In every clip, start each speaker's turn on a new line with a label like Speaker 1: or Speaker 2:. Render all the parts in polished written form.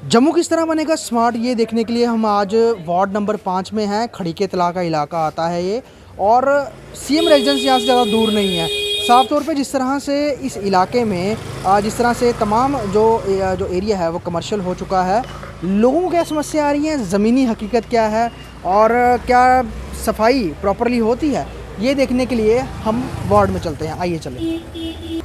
Speaker 1: जम्मू किस तरह बनेगा स्मार्ट, ये देखने के लिए हम आज वार्ड नंबर 5 में हैं। खड़ीके तला का इलाका आता है ये, और सीएम रेजिडेंस यहाँ से ज़्यादा दूर नहीं है। साफ तौर पे जिस तरह से इस इलाके में जिस तरह से तमाम जो एरिया है वो कमर्शियल हो चुका है, लोगों को क्या समस्या आ रही है, ज़मीनी हकीकत क्या है और क्या सफाई प्रॉपरली होती है, ये देखने के लिए हम वार्ड में चलते हैं। आइए चलें।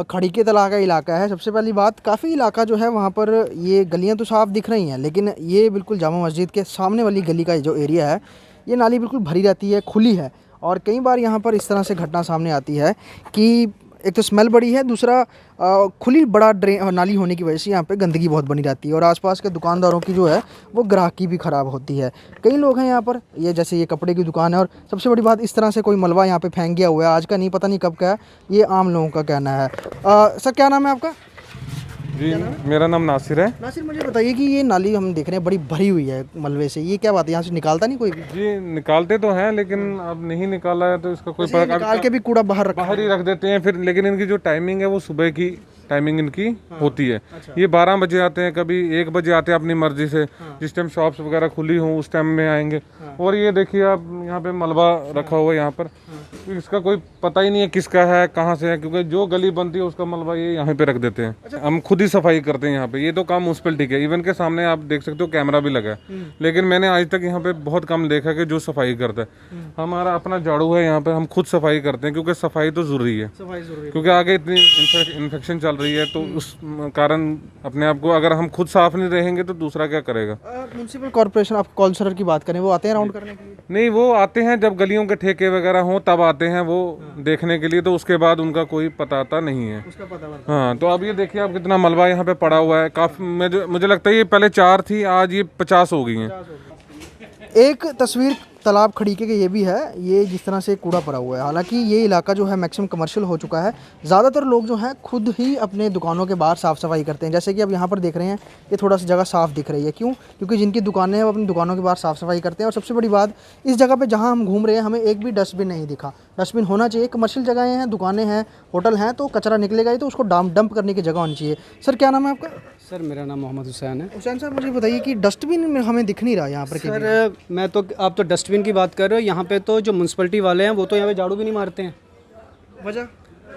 Speaker 1: खड़ीके तला का इलाका है। सबसे पहली बात, काफ़ी इलाका जो है वहाँ पर ये गलियाँ तो साफ़ दिख रही हैं, लेकिन ये बिल्कुल जामा मस्जिद के सामने वाली गली का जो एरिया है, ये नाली बिल्कुल भरी रहती है, खुली है। और कई बार यहाँ पर इस तरह से घटना सामने आती है कि एक तो स्मेल बड़ी है, दूसरा खुली बड़ा ड्रेन नाली होने की वजह से यहाँ पे गंदगी बहुत बनी रहती है और आसपास के दुकानदारों की जो है वो ग्राहकी भी ख़राब होती है। कई लोग हैं यहाँ पर, ये जैसे ये कपड़े की दुकान है, और सबसे बड़ी बात, इस तरह से कोई मलबा यहाँ पे फेंक गया हुआ है, आज का नहीं, पता नहीं कब का है, ये आम लोगों का कहना है। सर क्या नाम है आपका?
Speaker 2: जी, मेरा नाम नासिर है।
Speaker 1: नासिर, मुझे बताइए कि ये नाली हम देख रहे हैं बड़ी भरी हुई है मलबे से, ये क्या बात है, यहाँ से निकालता नहीं कोई भी?
Speaker 2: जी, निकालते तो हैं, लेकिन अब नहीं निकाला है तो इसका कोई
Speaker 1: ये निकाल के भी कूड़ा बाहर
Speaker 2: बाहर ही रख देते हैं फिर। लेकिन इनकी जो टाइमिंग है वो सुबह की टाइमिंग इनकी होती है। ये 12 बजे आते हैं, कभी 1 बजे आते हैं अपनी मर्जी से, जिस टाइम शॉप्स वगैरह खुली हों उस टाइम में आएंगे। और ये देखिए आप, यहाँ पे मलबा रखा हुआ है यहाँ पर, इसका कोई पता ही नहीं है किसका है, कहाँ से है, क्योंकि जो गली बनती है उसका मलबा ये यहाँ पे रख देते हैं। हम खुद ही सफाई करते हैं यहाँ पे, ये तो काम म्युनिसिपैलिटी के। इवन के सामने आप देख सकते हो कैमरा भी लगा है, लेकिन मैंने आज तक यहाँ पे बहुत कम देखा कि जो सफाई करता है। हमारा अपना झाड़ू है यहाँ पे, हम खुद सफाई करते हैं, क्योंकि सफाई तो जरूरी है, क्योंकि आगे इतनी इन्फेक्शन चल रही है, तो उस कारण अपने आप को अगर हम खुद साफ नहीं रहेंगे तो दूसरा क्या करेगा।
Speaker 1: म्यूनसिपल कॉर्पोरेशन, आप काउंसलर की बात करें, वो आते हैं राउंड करने के लिए?
Speaker 2: नहीं, वो आते हैं जब गलियों के ठेके वगैरह हों तब आते हैं वो देखने के लिए, तो उसके बाद उनका कोई पता नहीं है
Speaker 1: उसका पता।
Speaker 2: हाँ, तो अब ये देखिए आप, कितना मलबा यहाँ पे पड़ा हुआ है। काफी मुझे लगता है ये पहले 4 थी, आज ये 50 हो गई हैं।
Speaker 1: एक तस्वीर तालाब खड़ीके के ये भी है, ये जिस तरह से कूड़ा पड़ा हुआ है। हालांकि ये इलाका जो है मैक्सिमम कमर्शियल हो चुका है, ज़्यादातर लोग जो हैं खुद ही अपने दुकानों के बाहर साफ़ सफाई करते हैं। जैसे कि अब यहाँ पर देख रहे हैं, ये थोड़ा सा जगह साफ़ दिख रही है, क्यों? क्योंकि जिनकी दुकानें हैं वो अपनी दुकानों के बाहर साफ़ सफाई करते हैं। और सबसे बड़ी बात, इस जगह पर जहाँ हम घूम रहे हैं हमें एक भी डस्टबिन नहीं दिखा। डस्टबिन होना चाहिए, कमर्शियल जगहें हैं, दुकानें हैं, होटल हैं, तो कचरा निकलेगा ही, तो उसको डंप करने की जगह होनी चाहिए। सर क्या नाम है आपका?
Speaker 3: सर मेरा नाम मोहम्मद हुसैन है।
Speaker 1: हुसैन साहब, मुझे बताइए कि डस्टबिन में हमें दिख नहीं रहा यहाँ पर।
Speaker 3: सर मैं तो, आप तो डस्टबिन की बात कर रहे हो, यहाँ पे तो जो म्यूनसिपैलिटी वाले हैं वो तो यहाँ पे झाड़ू भी नहीं मारते हैं।
Speaker 1: वजह?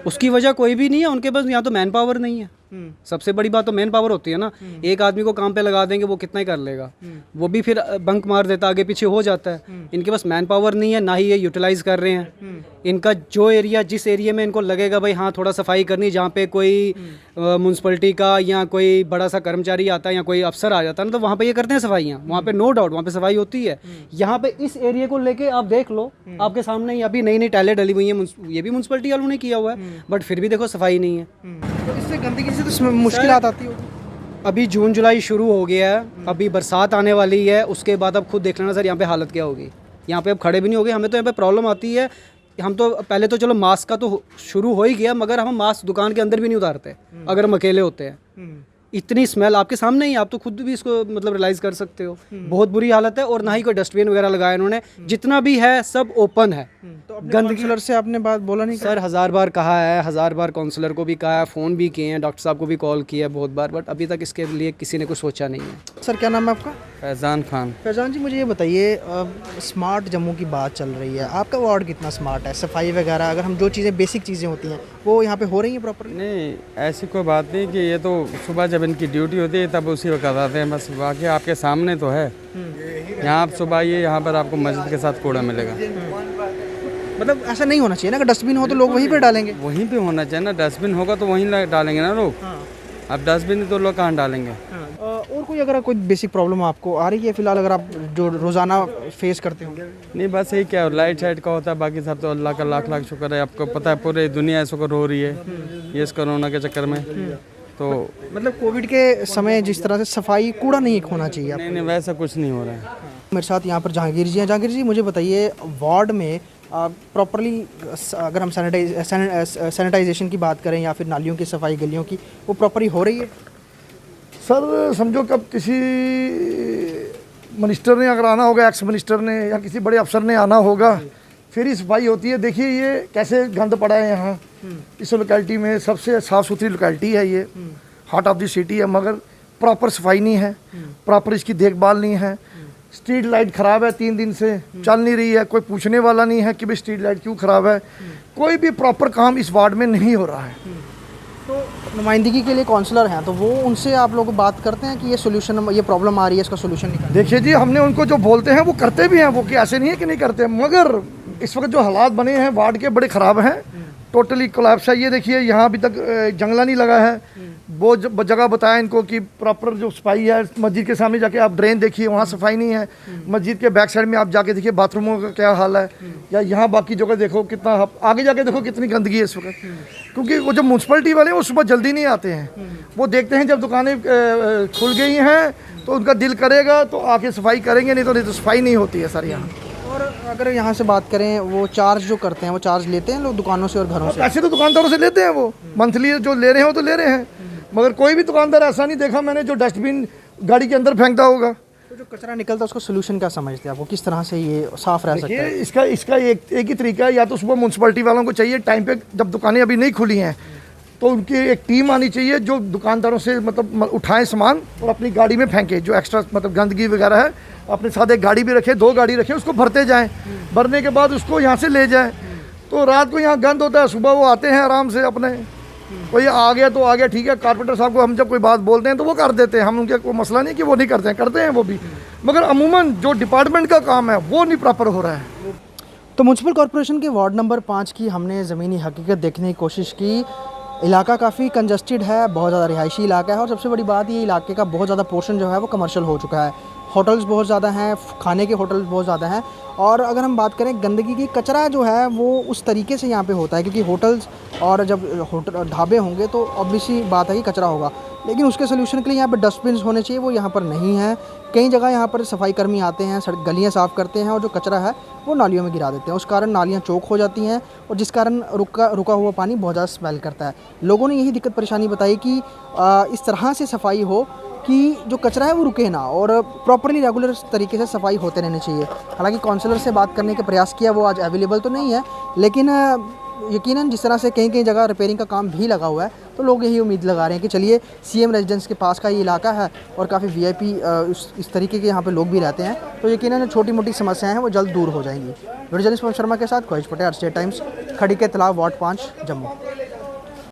Speaker 3: उसकी वजह कोई भी नहीं है, उनके पास यहाँ तो मैन पावर नहीं है। सबसे बड़ी बात तो मैन पावर होती है ना। एक आदमी को काम पे लगा देंगे, वो कितना ही कर लेगा, वो भी फिर बंक मार देता, आगे पीछे हो जाता है। इनके पास मैन पावर नहीं है, ना ही ये यूटिलाइज कर रहे हैं। इनका जो एरिया, जिस एरिया में इनको लगेगा भाई हाँ थोड़ा सफाई करनी, जहाँ पे कोई म्यूनसिपैलिटी का या कोई बड़ा सा कर्मचारी आता है या कोई अफसर आ जाता है ना, तो वहाँ पे ये करते हैं सफाइयाँ, वहाँ पे नो डाउट वहाँ पे सफाई होती है। यहाँ पे इस एरिया को लेके आप देख लो, आपके सामने ही अभी नई नई टाइलें डली हुई हैं, ये भी म्यूनसिपैलिटी वालों ने किया हुआ है, बट फिर भी देखो सफाई नहीं है।
Speaker 1: तो इससे गंदगी से तो मुश्किलात आती होगी।
Speaker 3: अभी जून जुलाई शुरू हो गया है, अभी बरसात आने वाली है, उसके बाद अब खुद देख लेना सर यहाँ पे हालत क्या होगी। यहाँ पे अब खड़े भी नहीं होगे, हमें तो यहाँ पे प्रॉब्लम आती है। हम तो पहले तो चलो मास्क का तो शुरू हो ही गया, मगर हम मास्क दुकान के अंदर भी नहीं उतारते अगर हम अकेले होते हैं। इतनी स्मेल आपके सामने ही, आप तो खुद भी इसको मतलब रियलाइज़ कर सकते हो, बहुत बुरी हालत है। और ना ही कोई डस्टबिन वगैरह लगाया इन्होंने, जितना भी है सब ओपन है।
Speaker 1: तो गंदगी से आपने बात बोला नहीं?
Speaker 3: सर 1000 बार कहा है, 1000 बार काउंसलर को भी कहा है, फ़ोन भी किए हैं, डॉक्टर साहब को भी कॉल किया है बहुत बार, बट अभी तक इसके लिए किसी ने कुछ सोचा नहीं है।
Speaker 1: सर क्या नाम है आपका?
Speaker 4: फैज़ान खान।
Speaker 1: फैज़ान जी, मुझे ये बताइए, स्मार्ट जम्मू की बात चल रही है, आपका वार्ड कितना स्मार्ट है? सफाई वगैरह, अगर हम जो चीज़ें बेसिक चीज़ें होती हैं वो यहाँ पे हो रही हैं प्रॉपर?
Speaker 4: नहीं, ऐसी कोई बात नहीं कि ये तो सुबह जब इनकी ड्यूटी होती है तब उसी वक्त आते हैं, बस बाकी आपके सामने तो है। यहाँ आप सुबह आइए, यहाँ पर आपको मस्जिद के साथ कूड़ा मिलेगा।
Speaker 1: मतलब ऐसा नहीं होना चाहिए ना, अगर डस्टबिन हो तो लोग वहीं पे डालेंगे।
Speaker 4: वहीं पे होना चाहिए ना, डस्टबिन होगा तो वहीं डालेंगे ना लोग। अब डस्टबिन तो लोग कहाँ डालेंगे।
Speaker 1: और कोई अगर कोई बेसिक प्रॉब्लम आपको आ रही है फिलहाल, अगर आप जो रोज़ाना फेस करते होंगे?
Speaker 4: नहीं, बस यही क्या लाइट शाइट का होता है, बाकी सब तो अल्लाह का लाख लाख शुक्र है। आपको पता है पूरी दुनिया शुक्र हो रही है ये इस कोरोना के चक्कर में। तो
Speaker 1: मतलब कोविड के समय जिस तरह से सफाई, कूड़ा नहीं होना चाहिए।
Speaker 4: नहीं, वैसा कुछ नहीं हो रहा है।
Speaker 1: मेरे साथ यहाँ पर जहांगीर जी हैं। जहांगीर जी, मुझे बताइए, वार्ड में प्रॉपरली अगर हम सैनिटाइजेशन की बात करें या फिर नालियों की सफाई, गलियों की, वो प्रॉपरली हो रही है?
Speaker 5: सर समझो कब किसी मिनिस्टर ने अगर आना होगा, एक्स मिनिस्टर ने या किसी बड़े अफसर ने आना होगा, फिर ही सफाई होती है। देखिए ये कैसे गंद पड़ा है यहाँ, इस लोकेलिटी में सबसे साफ़ सुथरी लोकेलिटी है ये। हार्ट ऑफ द सिटी है, मगर प्रॉपर सफाई नहीं है, प्रॉपर इसकी देखभाल नहीं है। स्ट्रीट लाइट ख़राब है, 3 दिन से चल नहीं रही है, कोई पूछने वाला नहीं है कि भाई स्ट्रीट लाइट क्यों ख़राब है। कोई भी प्रॉपर काम इस वार्ड में नहीं हो रहा है।
Speaker 1: तो नुमाइंदगी के लिए काउंसलर हैं, तो वो उनसे आप लोग बात करते हैं कि ये सोल्यूशन, ये प्रॉब्लम आ रही है, इसका सोल्यूशन निकाल।
Speaker 5: देखिए जी, हमने उनको जो बोलते हैं वो करते भी हैं, वो कि ऐसे नहीं है कि नहीं करते, मगर इस वक्त जो हालात बने हैं वार्ड के बड़े ख़राब हैं, टोटली कोलैप्स है। ये देखिए यहाँ अभी तक जंगला नहीं लगा है, वो जगह बताया इनको कि प्रॉपर जो सफाई है। मस्जिद के सामने जाके आप ड्रेन देखिए, वहाँ सफाई नहीं है। मस्जिद के बैक साइड में आप जाके देखिए बाथरूमों का क्या हाल है, या यहाँ बाकी जगह देखो कितना, आगे जाके देखो कितनी गंदगी है इस वक्त। क्योंकि वो जो म्यूनसिपलिटी वाले हैं वो सुबह जल्दी नहीं आते हैं, वो देखते हैं जब दुकानें खुल गई हैं तो उनका दिल करेगा तो आके सफाई करेंगे, नहीं तो सफाई नहीं होती है सर यहाँ।
Speaker 1: और अगर यहाँ से बात करें, वो चार्ज जो करते हैं, वो चार्ज लेते हैं लोग दुकानों से और घरों से?
Speaker 5: पैसे तो दुकानदारों से लेते हैं, वो मंथली जो ले रहे हो तो ले रहे हैं, मगर कोई भी दुकानदार ऐसा नहीं देखा मैंने जो डस्टबिन गाड़ी के अंदर फेंकता होगा।
Speaker 1: तो जो कचरा निकलता है उसका सोल्यूशन क्या समझते हैं आपको, किस तरह से ये साफ रह सकता है?
Speaker 5: इसका एक ही तरीका है, या तो सुबह म्यूनसिपलिटी वालों को चाहिए टाइम पे, जब दुकानें अभी नहीं खुली हैं तो उनकी एक टीम आनी चाहिए जो दुकानदारों से मतलब उठाएं सामान और अपनी गाड़ी में फेंके, जो एक्स्ट्रा मतलब गंदगी वगैरह है अपने साथ एक गाड़ी भी रखे, 2 गाड़ी रखे, उसको भरते जाएं, भरने के बाद उसको यहाँ से ले जाएं। तो रात को यहाँ गंद होता है, सुबह वो आते हैं आराम से अपने, कोई आ गया तो आ गया, ठीक है। कारपेंटर साहब को हम जब कोई बात बोलते हैं तो वो कर देते हैं, हम उनके कोई मसला नहीं कि वो नहीं करते हैं, करते हैं वो भी, मगर अमूमन जो डिपार्टमेंट का काम है वो नहीं प्रॉपर हो रहा है।
Speaker 1: तो म्यूनसिपल कॉरपोरेशन के वार्ड नंबर 5 की हमने ज़मीनी हकीकत देखने की कोशिश की। इलाका काफ़ी कंजस्टेड है, बहुत ज़्यादा रिहायशी इलाका है, और सबसे बड़ी बात ये इलाके का बहुत ज़्यादा पोर्शन जो है वो कमर्शियल हो चुका है। होटल्स बहुत ज़्यादा हैं, खाने के होटल्स बहुत ज़्यादा हैं, और अगर हम बात करें गंदगी की, कचरा जो है वो उस तरीके से यहाँ पे होता है, क्योंकि होटल्स और जब होटल ढाबे होंगे तो ऑब्वियसली बात है कि कचरा होगा, लेकिन उसके सोल्यूशन के लिए यहाँ पे डस्टबिन होने चाहिए, वो यहाँ पर नहीं है। कई जगह यहाँ पर सफाई कर्मी आते हैं, गलियाँ साफ़ करते हैं और जो कचरा है वो नालियों में गिरा देते हैं, उस कारण नालियाँ चौक हो जाती हैं और जिस कारण रुका हुआ पानी बहुत ज़्यादा स्मेल करता है। लोगों ने यही दिक्कत परेशानी बताई कि इस तरह से सफाई हो कि जो कचरा है वो रुके ना, और प्रॉपरली रेगुलर तरीके से सफाई होते रहनी चाहिए। हालांकि काउंसलर से बात करने के प्रयास किया, वो आज अवेलेबल तो नहीं है, लेकिन यकीनन जिस तरह से कहीं जगह रिपेयरिंग का काम भी लगा हुआ है, तो लोग यही उम्मीद लगा रहे हैं कि चलिए सीएम रेजिडेंस के पास का ये इलाका है और काफ़ी वीआईपी इस तरीके के यहाँ पे लोग भी रहते हैं, तो यकीनन छोटी मोटी समस्याएं हैं वो जल्द दूर हो जाएंगी। वीडियो जर्नलिस्ट पवन शर्मा के साथ ख्वाहिश पटेल, स्टेट टाइम्स, खड़ी के तालाब, वार्ड 5, जम्मू।